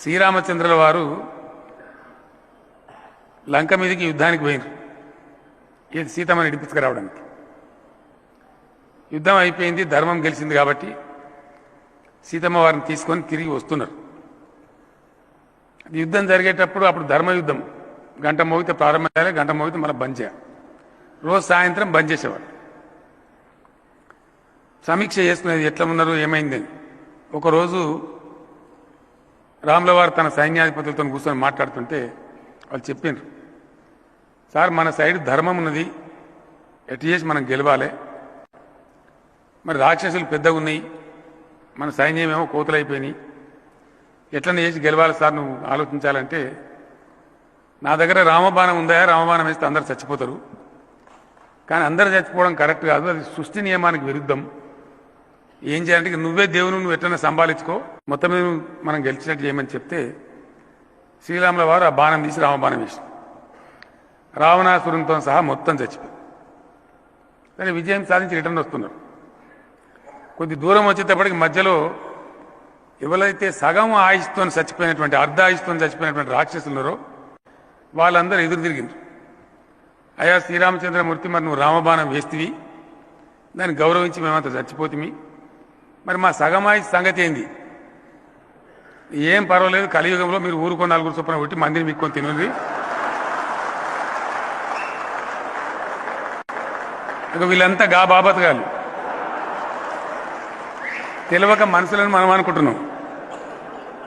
శ్రీరామచంద్రుల వారు లంక మీదకి యుద్ధానికి పోయినారు. ఇది సీతమ్మని ఇడిపించుకురావడానికి. యుద్ధం అయిపోయింది, ధర్మం గెలిచింది కాబట్టి సీతమ్మ వారిని తీసుకొని తిరిగి వస్తున్నారు. యుద్ధం జరిగేటప్పుడు అప్పుడు ధర్మయుద్ధం గంట మోగితే ప్రారంభం చేయాలి, గంట మోగితే మళ్ళీ బంద్ చేయాలి. రోజు సాయంత్రం బంద్ చేసేవాళ్ళు. సమీక్ష చేసుకునేది ఎట్లా ఉన్నారు ఏమైందని. ఒకరోజు రాముల వారు తన సైన్యాధిపతులతో కూర్చొని మాట్లాడుతుంటే వాళ్ళు చెప్పారు, సార్ మన సైడ్ ధర్మం ఉన్నది, ఎటు చేసి మనం గెలవాలి, మరి రాక్షసులు పెద్దగా ఉన్నాయి, మన సైన్యం ఏమో కోతులైపోయినాయి, ఎట్లనే చేసి గెలవాలి సార్ నువ్వు ఆలోచించాలంటే, నా దగ్గర రామబాణం ఉందా, రామబాణం వేస్తే అందరు చచ్చిపోతారు, కానీ అందరు చచ్చిపోవడం కరెక్ట్ కాదు, అది సృష్టి నియమానికి విరుద్ధం, ఏం చేయాలంటే నువ్వే దేవుని నువ్వు ఎట్లన్నా సంభాలించుకో, మొత్తం మీద మనం గెలిచినట్టు చేయమని చెప్తే శ్రీరాముల వారు ఆ బాణం తీసి రామబాణం వేసి రావణాసురునితో సహా మొత్తం చచ్చిపోయి కానీ విజయం సాధించి రిటర్న్ వస్తున్నారు. కొద్ది దూరం వచ్చేటప్పటికి మధ్యలో ఎవరైతే సగం ఆయుష్తో చచ్చిపోయినటువంటి అర్ధ ఆయుష్తో చచ్చిపోయినటువంటి రాక్షసులు ఉన్నారో వాళ్ళందరూ ఎదురు తిరిగింది. అయ్యా శ్రీరామచంద్రమూర్తి, మరి నువ్వు రామబాణం వేస్తేవి, దాన్ని గౌరవించి మేమంతా చచ్చిపోతుంది, మరి మా సగమాయుష్ సంగతి ఏంది? ఏం పర్వాలేదు, కలియుగంలో మీరు ఊరుకో నలుగురు చొప్పున కొట్టి మందిని మీక్కొని తినండి, ఇక వీళ్ళంతా గా బాబత్ గారు తెలియక మనుషులను మనం అనుకుంటున్నాం.